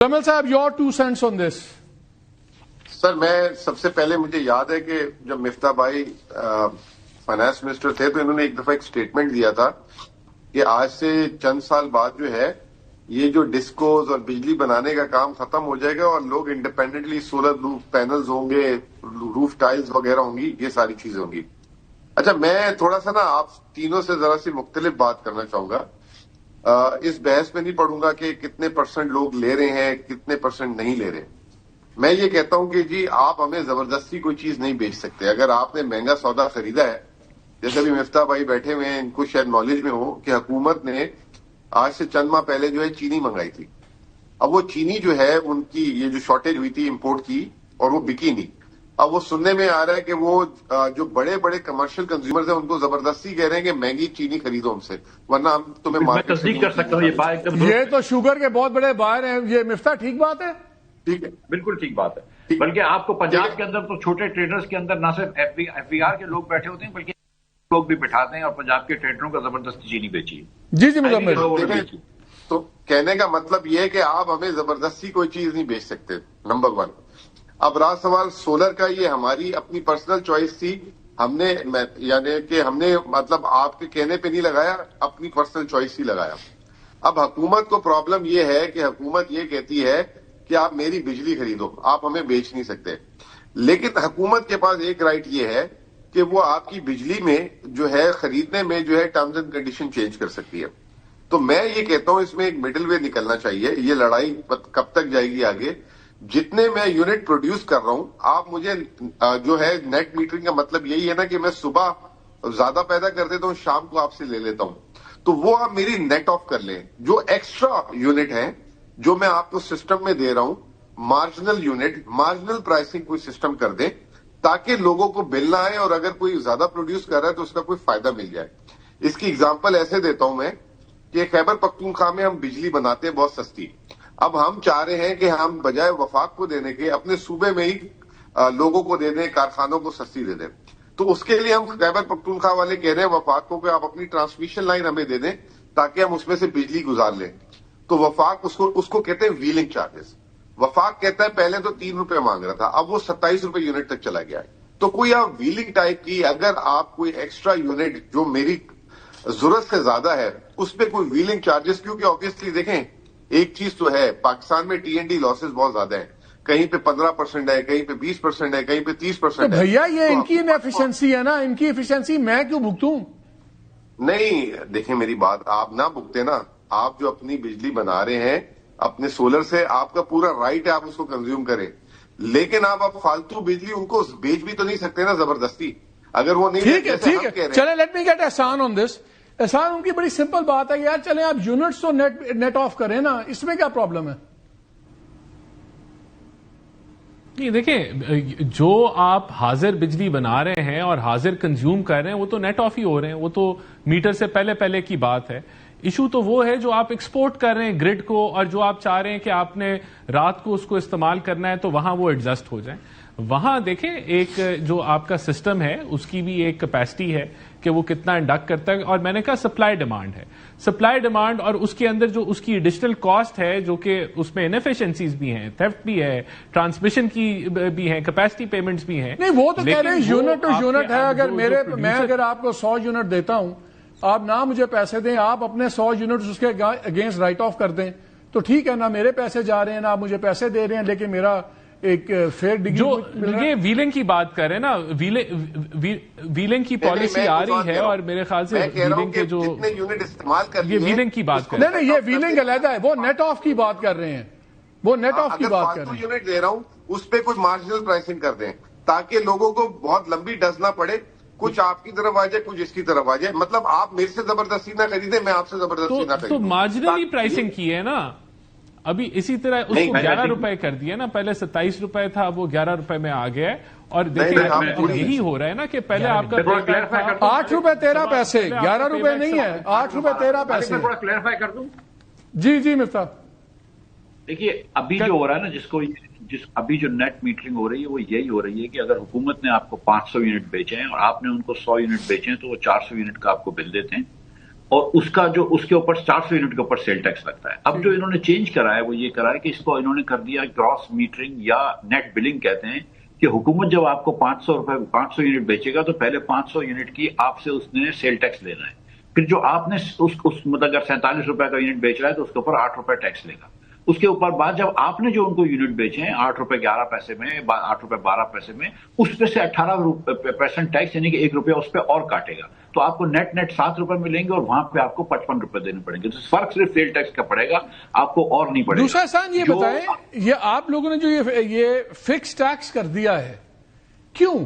Jamal Sahab, your 2 cents on this. سر میں سب سے پہلے مجھے یاد ہے کہ جب مفتاح بھائی فائنانس منسٹر تھے تو انہوں نے ایک دفعہ ایک سٹیٹمنٹ دیا تھا کہ آج سے چند سال بعد جو ہے یہ جو ڈسکوز اور بجلی بنانے کا کام ختم ہو جائے گا اور لوگ انڈیپینڈنٹلی سولر روف پینلز ہوں گے، روف ٹائلز وغیرہ ہوں گی، یہ ساری چیزیں ہوں گی. اچھا میں تھوڑا سا نا آپ تینوں سے ذرا سی مختلف بات کرنا چاہوں گا. اس بحث میں نہیں پڑھوں گا کہ کتنے پرسنٹ لوگ لے رہے ہیں کتنے پرسنٹ نہیں لے رہے. میں یہ کہتا ہوں کہ جی آپ ہمیں زبردستی کوئی چیز نہیں بیچ سکتے. اگر آپ نے مہنگا سودا خریدا ہے، جیسے بھی مفتاح بھائی بیٹھے ہوئے ہیں، ان کو شاید نالج میں ہو کہ حکومت نے آج سے چند ماہ پہلے جو ہے چینی منگائی تھی. اب وہ چینی جو ہے ان کی یہ جو شارٹیج ہوئی تھی امپورٹ کی اور وہ بکی نہیں. اب وہ سننے میں آ رہا ہے کہ وہ جو بڑے بڑے کمرشل کنزیومرز ہیں ان کو زبردستی کہہ رہے ہیں کہ مہنگی چینی خریدو ہم سے، ورنہ ہم تمہیں میں تصدیق کر سکتا ہوں یہ تو شوگر کے بہت بڑے بائر ہیں. یہ مفتاح ٹھیک بات ہے؟ ٹھیک ہے، بالکل ٹھیک بات ہے. بلکہ آپ کو پنجاب کے اندر تو چھوٹے ٹریڈرز کے اندر نہ صرف ایف بی آر کے لوگ بیٹھے ہوتے ہیں بلکہ لوگ بھی بٹھاتے ہیں اور پنجاب کے ٹریڈروں کا زبردستی چینی بیچی. جی مزمل. تو کہنے کا مطلب یہ ہے کہ آپ ہمیں زبردستی کوئی چیز نہیں بیچ سکتے، نمبر 1. اب رہا سوال سولر کا، یہ ہماری اپنی پرسنل چوائس تھی. ہم نے یعنی کہ ہم نے مطلب آپ کے کہنے پہ نہیں لگایا، اپنی پرسنل چوائس ہی لگایا. اب حکومت کو پرابلم یہ ہے کہ حکومت یہ کہتی ہے کہ آپ میری بجلی خریدو، آپ ہمیں بیچ نہیں سکتے. لیکن حکومت کے پاس ایک رائٹ یہ ہے کہ وہ آپ کی بجلی میں جو ہے خریدنے میں جو ہے ٹرمز اینڈ کنڈیشن چینج کر سکتی ہے. تو میں یہ کہتا ہوں اس میں ایک مڈل وے نکلنا چاہیے. یہ لڑائی کب تک جائے گی آگے؟ جتنے میں یونٹ پروڈیوس کر رہا ہوں، آپ مجھے جو ہے نیٹ میٹرنگ کا مطلب یہی ہے نا کہ میں صبح زیادہ پیدا کر دیتا ہوں، شام کو آپ سے لے لیتا ہوں، تو وہ آپ میری نیٹ آف کر لیں. جو ایکسٹرا یونٹ ہیں جو میں آپ کو سسٹم میں دے رہا ہوں، مارجنل یونٹ، مارجنل پرائسنگ کوئی سسٹم کر دیں تاکہ لوگوں کو بل نہ آئے اور اگر کوئی زیادہ پروڈیوس کر رہا ہے تو اس کا کوئی فائدہ مل جائے. اس کی اگزامپل ایسے دیتا ہوں میں کہ خیبر پختونخوا میں ہم بجلی بناتے ہیں بہت سستی. اب ہم چاہ رہے ہیں کہ ہم بجائے وفاق کو دینے کے اپنے صوبے میں ہی لوگوں کو دے دیں، کارخانوں کو سستی دے دیں. تو اس کے لیے ہم خیبر پختونخوا والے کہہ رہے ہیں وفاق کو کہ آپ اپنی ٹرانسمیشن لائن ہمیں دے دیں تاکہ ہم اس میں سے بجلی گزار لیں. تو وفاق اس کو کہتے ہیں ویلنگ چارجز. وفاق کہتا ہے پہلے تو 3 روپے مانگ رہا تھا، اب وہ 27 روپے یونٹ تک چلا گیا ہے. تو کوئی آپ ویلنگ ٹائپ کی اگر آپ کوئی ایکسٹرا یونٹ جو میری ضرورت سے زیادہ ہے اس پہ کوئی ویلنگ چارجز، کیونکہ آبویسلی دیکھیں ایک چیز تو ہے پاکستان میں ٹی این ڈی لاسز بہت زیادہ ہیں. کہیں پہ 15% ہے، کہیں پہ 20% ہے، کہیں پہ 30% ہے. بھیا یہ ان کی انیفیشنسی ہے نا، ان کی ایفیشنسی میں کیوں بھگتوں؟ نہیں دیکھیں میری بات، آپ نہ بھگتے نا. آپ جو اپنی بجلی بنا رہے ہیں اپنے سولر سے، آپ کا پورا رائٹ ہے آپ اس کو کنزیوم کریں، لیکن آپ فالتو بجلی ان کو بیچ بھی تو نہیں سکتے نا زبردستی. اگر وہ نہیں ٹھیک ہے چلیں لیٹ می گیٹ احسان آن دس. احسان ان کی بڑی سمپل بات ہے یار، چلیں آپ یونٹس تو نیٹ آف کریں نا، اس میں کیا پرابلم ہے؟ نہیں دیکھیں، جو آپ حاضر بجلی بنا رہے ہیں اور حاضر کنزیوم کر رہے ہیں وہ تو نیٹ آف ہی ہو رہے ہیں، وہ تو میٹر سے پہلے کی بات ہے. ایشو تو وہ ہے جو آپ ایکسپورٹ کر رہے ہیں گرڈ کو، اور جو آپ چاہ رہے ہیں کہ آپ نے رات کو اس کو استعمال کرنا ہے تو وہاں وہ ایڈجسٹ ہو جائیں. وہاں دیکھیں ایک جو آپ کا سسٹم ہے اس کی بھی ایک کیپیسٹی ہے کہ وہ کتنا انڈکٹ کرتا ہے، اور میں نے کہا سپلائی ڈیمانڈ ہے. سپلائی ڈیمانڈ اور اس کے اندر جو اس کی ایڈیشنل کاسٹ ہے جو کہ اس میں انیفیشنسیز بھی ہیں، تھیفٹ بھی ہے، ٹرانسمیشن کی بھی ہیں، کیپیسٹی پیمنٹس بھی ہیں. نہیں وہ تو کہہ رہے ہیں یونٹ ٹو یونٹ ہے. میں اگر آپ کو 100 یونٹ دیتا ہوں، آپ نہ مجھے پیسے دیں، آپ اپنے 100 یونٹ اس کے اگینسٹ رائٹ آف کر دیں تو ٹھیک ہے نا، میرے پیسے جا رہے ہیں نا، آپ مجھے پیسے دے رہے ہیں، لیکن میرا ایک فیئر ڈگری جو یہ ویلنگ کی بات کر رہے ہیں نا، ویلنگ کی پالیسی آ رہی ہے اور میرے خیال سے ویلنگ کے جو یونٹ استعمال کر یہ ویلنگ کی بات کر رہے ہیں. نہیں یہ ویلنگ علیحدہ ہے، وہ نیٹ آف کی بات کر رہے ہیں، وہ نیٹ آف کی بات کر رہے ہیں. یونٹ دے رہا ہوں اس پہ کچھ مارجنل پرائسنگ کر دیں تاکہ لوگوں کو بہت لمبی ڈز نہ پڑے، کچھ آپ کی طرف آ جائے کچھ اس کی طرف آ جائے. مطلب آپ میرے سے زبردستی نہ خریدیں، میں آپ سے زبردستی نہ خریدوں. تو مارجنلی پرائسنگ کی ہے نا ابھی اسی طرح، اس کو 11 روپے کر دیا نا، پہلے 27 روپے تھا وہ 11 روپے میں آ گیا ہے. اور دیکھیں یہی ہو رہا ہے نا کہ پہلے آپ کا 8 روپے 13 پیسے، 11 روپے نہیں ہے، 8 روپے 13 پیسے. میں تھوڑا کلیئرفائی کر دوں. جی مفتاح دیکھیے ابھی جو ہو رہا ہے نا، ابھی جو نیٹ میٹرنگ ہو رہی ہے وہ یہی ہو رہی ہے کہ اگر حکومت نے آپ کو 500 یونٹ بیچے ہیں اور آپ نے ان کو 100 یونٹ بیچے ہیں تو وہ 400 یونٹ کا آپ کو بل دیتے ہیں. اور اس کا جو اس کے اوپر 400 یونٹ کے اوپر سیل ٹیکس لگتا ہے. اب جو انہوں نے چینج کرا ہے وہ یہ کرا ہے کہ اس کو انہوں نے کر دیا گراس میٹرنگ یا نیٹ بلنگ کہتے ہیں, کہ حکومت جب آپ کو 500 یونٹ بیچے گا تو پہلے 500 یونٹ کی آپ سے اس نے سیل ٹیکس لینا ہے. پھر جو آپ نے مطلب اگر 47 روپے کا یونٹ بیچ رہا ہے تو اس کے اوپر 8 روپے ٹیکس لے گا. اس کے اوپر بعد جب آپ نے جو ان کو یونٹ بیچے ہیں 8 روپے 11 پیسے میں, 8 روپے 12 پیسے میں, اس پہ سے 18% ٹیکس یعنی کہ 1 روپیہ اس پہ اور کاٹے گا. تو آپ کو نیٹ 7 روپے ملیں گے اور وہاں پہ آپ کو 55 روپے دینے پڑیں گے. تو فرق صرف سیل ٹیکس کا پڑے گا, آپ کو اور نہیں پڑے گا. دوسرا احسان یہ بتائیں, یہ آپ لوگوں نے جو یہ فکس ٹیکس کر دیا ہے کیوں؟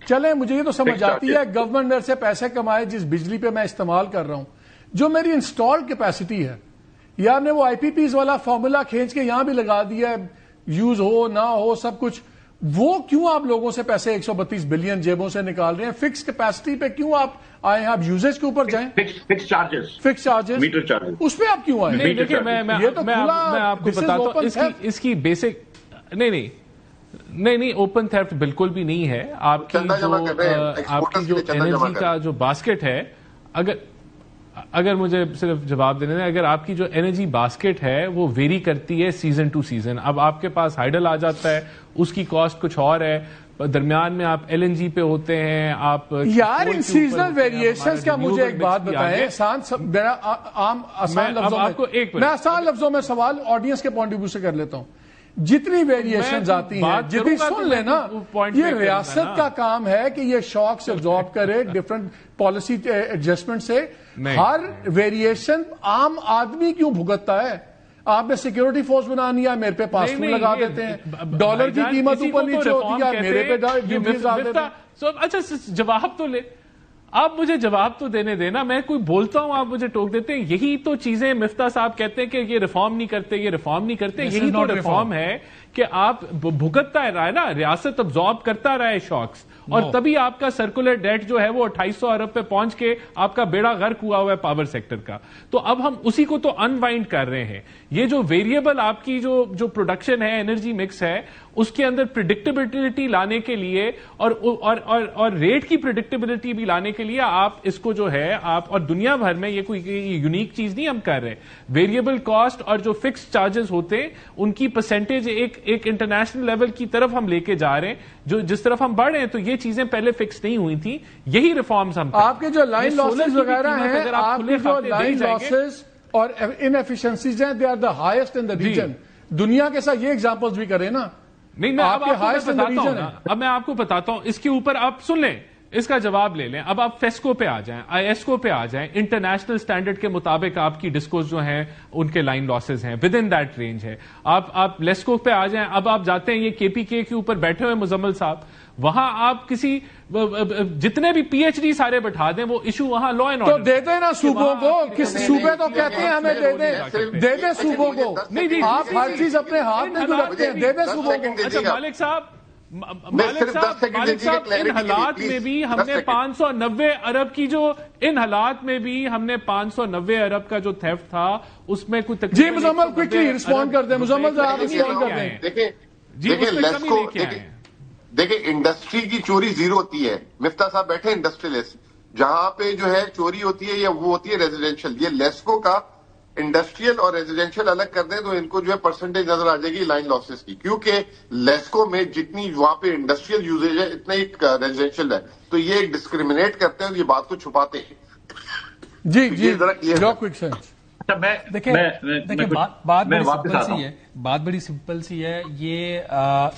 چلیں مجھے یہ تو سمجھ آتی ہے گورنمنٹ میرے سے پیسے کمائے جس بجلی پہ میں استعمال کر رہا ہوں, جو میری انسٹال کیپیسٹی ہے, یا نے وہ آئی پی پیز والا فارمولا کھینچ کے یہاں بھی لگا دیا ہے, یوز ہو نہ ہو سب کچھ, وہ کیوں آپ لوگوں سے پیسے 132 بلین جیبوں سے نکال رہے ہیں؟ فکس کیپیسٹی پہ کیوں آپ آئے ہیں؟ آپ یوزیج کے اوپر جائیں, فکس چارجز میٹر چارجز, اس پہ آپ کیوں آئے ہیں؟ دیکھیے میں آپ کو بتاتا ہوں اس کی بیسک نہیں اوپن تھیفٹ بالکل بھی نہیں ہے. آپ کی جو انرجی کا جو باسکٹ ہے, اگر مجھے صرف جواب دینے دیں, اگر آپ کی جو انرجی باسکٹ ہے وہ ویری کرتی ہے سیزن ٹو سیزن. اب آپ کے پاس ہائیڈل آ جاتا ہے, اس کی کاسٹ کچھ اور ہے, درمیان میں آپ ایل این جی پہ ہوتے ہیں, آپ یار ان سیزنل ویریشنز کا مجھے ایک بات بتائیں میں آسان لفظوں میں سوال آڈینس کے پوائنٹ آف ویو سے کر لیتا ہوں. جتنی ویریشنز آتی ہیں جتنی سن لینا, یہ ریاست کا کام ہے کہ یہ شاکس ایبزارب کرے ڈفرنٹ پالیسی ایڈجسٹمنٹ سے. ہر ویریشن عام آدمی کیوں بھگتتا ہے؟ آپ نے سیکیورٹی فورس بنانی ہے, میرے پہ پاسپورٹ لگا دیتے ہیں, ڈالر کی قیمت اوپر نیچے ہوتی ہے, میرے پہ ڈیوٹیز ڈال دیتے ہیں. اچھا جواب تو لے, آپ مجھے جواب تو دینے دینا. میں کوئی بولتا ہوں آپ مجھے ٹوک دیتے ہیں. یہی تو چیزیں مفتاح صاحب کہتے ہیں کہ یہ ریفارم نہیں کرتے, یہ ریفارم نہیں کرتے. یہی تو ریفارم ہے کہ آپ بھگتتا رہا ہے نا, ریاست ابزارب کرتا رہا ہے شاکس, اور تبھی آپ کا سرکولر ڈیٹ جو ہے وہ 2800 ارب پہ پہنچ کے آپ کا بیڑا غرق ہوا ہوا ہے پاور سیکٹر کا. تو اب ہم اسی کو تو انوائنڈ کر رہے ہیں. یہ جو ویریبل آپ کی جو پروڈکشن ہے, انرجی مکس ہے, اس کے اندر پریڈکٹیبلٹی لانے کے لیے اور ریٹ کی پریڈکٹیبلٹی بھی لانے کے لیے آپ اس کو جو ہے آپ, اور دنیا بھر میں یہ کوئی یونیک چیز نہیں ہم کر رہے, ویریبل کاسٹ اور جو فکس چارجز ہوتے ہیں ان کی پرسنٹیج ایک انٹرنیشنل لیول کی طرف ہم لے کے جا رہے ہیں. جو جس طرف ہم بڑھ رہے ہیں تو یہ چیزیں پہلے فکس نہیں ہوئی تھی, یہی ریفارمز ہم آپ کے جو لائن لاسز وغیرہ ہیں, آپ کی جو لائن لاسز اور ان ایفیشنسیز ہیں, they are the highest in the region. دنیا کے ساتھ یہ ایگزامپلز بھی کریں نا. نہیں میں اب میں آپ کو بتاتا ہوں, اس کے اوپر آپ سن لیں, اس کا جواب لے لیں. اب آپ فیسکو پہ آ جائیں, آئی ایسکو پہ آ جائیں, انٹرنیشنل سٹینڈرڈ کے مطابق آپ کی ڈسکوز جو ہیں ان کے لائن لاسز ہیں, ود ان دیٹ رینج ہے. آپ لیسکو پہ آ جائیں. اب آپ جاتے ہیں یہ کے پی کے اوپر بیٹھے ہوئے مزمل صاحب, وہاں آپ کسی جتنے بھی پی ایچ ڈی سارے بٹھا دیں, وہ ایشو وہاں لا اینڈ آرڈر تو دے دیں نا صوبوں کو. کس صوبے تو کہتے ہیں ہمیں دے دیں صوبوں کو. آپ ہر چیز اپنے ہاتھ میں تو رکھتے ہیں, دے دیں صوبوں کو. اچھا مالک صاحب ان حالات میں بھی ہم نے 590 ارب کی جو ان حالات میں بھی ہم نے 590 ارب کا جو تھیفٹ تھا اس میں کوئی جی مزمل کوئکلی رسپونڈ کر دیں. مزمل آپ رسپونڈ کر دیں. دیکھیں انڈسٹری کی چوری زیرو ہوتی ہے. مفتاح صاحب بیٹھے انڈسٹریلسٹ, جہاں پہ جو ہے چوری ہوتی ہے یا وہ ہوتی ہے ریزیڈینشیل. یہ لیسکو کا انڈسٹریل اور ریزیڈینشیل الگ کر دیں تو ان کو جو ہے پرسنٹیج نظر آ جائے گی لائن لاسز کی, کیونکہ لیسکو میں جتنی وہاں پہ انڈسٹریل یوزیج ہے اتنا ہی ریزیڈینشیل ہے. تو یہ ایک ڈسکریمنیٹ کرتے ہیں اور یہ بات کو چھپاتے ہیں. جی دیکھیں بات بڑی سمپل سی ہے, بات بڑی سمپل سی ہے. یہ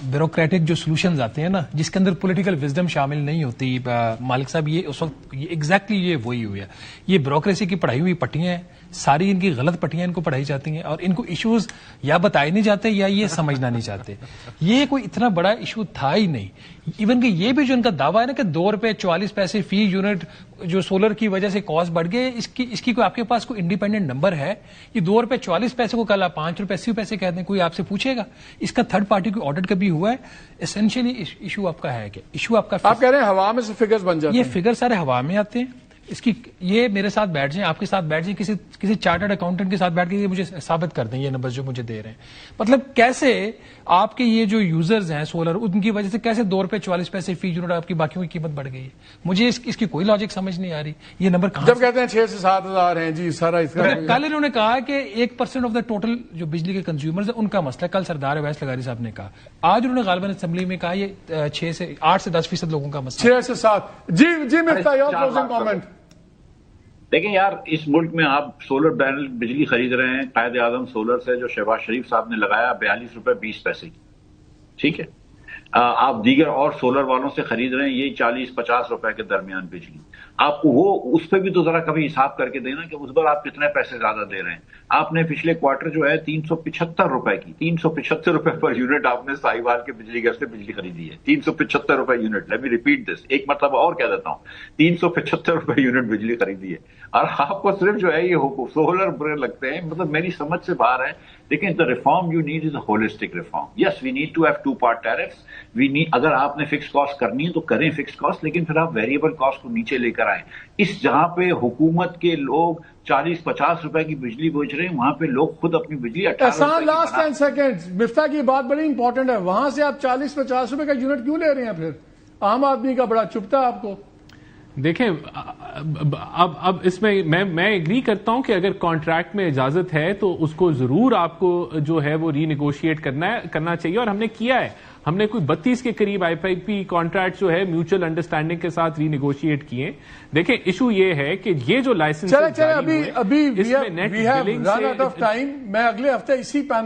بیوروکریٹک جو سولوشنز آتے ہیں نا, جس کے اندر پولیٹیکل وزڈم شامل نہیں ہوتی, مالک صاحب یہ اس وقت ایگزیکٹلی یہ وہی ہوئی ہے. یہ بیوروکریسی کی پڑھائی ہوئی پٹیاں ہیں, ساری ان کی غلط پٹیاں ان کو پڑھائی جاتی ہیں, اور ان کو ایشوز یا بتائے نہیں جاتے یا یہ سمجھنا نہیں چاہتے. یہ کوئی اتنا بڑا ایشو تھا ہی نہیں. ایون کہ یہ بھی جو ان کا دعویٰ ہے نا کہ 2 روپے 44 پیسے فی یونٹ جو سولر کی وجہ سے کاسٹ بڑھ گئے, اس کی کوئی آپ کے پاس کوئی انڈیپینڈنٹ نمبر ہے؟ یہ 2 روپے 44 پیسے کو کل آپ 5 روپے 80 پیسے کہتے ہیں, کوئی آپ سے پوچھے گا؟ اس کا تھرڈ پارٹی کو آڈٹ کبھی ہوا ہے؟ اسینشلی ایشو آپ کا ہے کہ ایشو آپ کا آپ کہہ رہے ہیں ہوا میں سے فگرز بن جاتے ہیں. یہ فگر سارے ہوا میں آتے ہیں. اس کی یہ میرے ساتھ بیٹھ جائیں, آپ کے ساتھ بیٹھ جائیں, کسی چارٹرڈ اکاؤنٹنٹ کے ساتھ بیٹھ کے یہ مجھے ثابت کر دیں یہ نمبر جو مجھے دے رہے ہیں. مطلب کیسے آپ کے یہ جو یوزرز ہیں سولر, ان کی وجہ سے کیسے 2 روپے 44 پیسے فی یونٹ آپ کی باقیوں کی قیمت بڑھ گئی ہے؟ مجھے اس کی کوئی لاجک سمجھ نہیں آ رہی. یہ نمبر کہاں جب کہتے ہیں 6 سے 7 ہزار ہیں جی سارا اس کا. کل انہوں نے کہا کہ 1% آف دا ٹوٹل جو بجلی کے کنزیومرز ہیں ان کا مسئلہ, کل سردار اویس لغاری صاحب نے کہا. آج انہوں نے غالباً اسمبلی میں کہا یہ 8 سے 10% لوگوں کا مسئلہ. 6 سے 7. جی مفتا یور کلوزنگ کامنٹ. دیکھیں یار, اس ملک میں آپ سولر پینل بجلی خرید رہے ہیں قائد اعظم سولر سے, جو شہباز شریف صاحب نے لگایا 42 روپے 20 پیسے کی, ٹھیک ہے. آپ دیگر اور سولر والوں سے خرید رہے ہیں یہ 40-50 روپے کے درمیان بجلی. آپ وہ اس پہ بھی تو ذرا کبھی حساب کر کے دینا کہ اس پر آپ کتنے پیسے زیادہ دے رہے ہیں. آپ نے پچھلے کوارٹر جو ہے 375 روپے کی 375 روپے پر یونٹ آپ نے ساہیوال کے بجلی گھر سے بجلی خریدی ہے. 375 روپے unit. Let me repeat this, ایک مرتبہ اور کہہ دیتا ہوں, 375 روپے یونٹ بجلی خریدی ہے, اور آپ کو صرف جو ہے یہ سولر برے لگتے ہیں. مطلب میری سمجھ سے باہر ہے. لیکن the reform you need is a holistic reform. Yes, we need to have 2-part tariffs. اگر آپ نے فکس کاسٹ کرنی ہے تو کریں فکس کاسٹ, لیکن پھر آپ ویریبل کاسٹ کو نیچے لے کر آئیں. اس جہاں پہ حکومت کے لوگ 40-50 روپے کی بجلی بیچ رہے ہیں, وہاں پہ لوگ خود اپنی بجلی 18 لاسٹ 10 سیکنڈ. مفتا کی بات بڑی امپورٹنٹ ہے. وہاں سے آپ 40-50 روپے کا یونٹ کیوں لے رہے ہیں؟ پھر عام آدمی کا بڑا چپتا ہے آپ کو. دیکھیں اب اس میں میں ایگری کرتا ہوں کہ اگر کانٹریکٹ میں اجازت ہے تو اس کو ضرور آپ کو جو ہے وہ ری نیگوشیٹ کرنا چاہیے, اور ہم نے کیا ہے. ہم نے کوئی 32 کے قریب آئی پی کانٹریکٹ جو ہے میوچل انڈرسٹینڈنگ کے ساتھ ری نیگوشیٹ کیے. دیکھیں ایشو یہ ہے کہ یہ جو لائسنس ابھی میں اگلے ہفتے اسی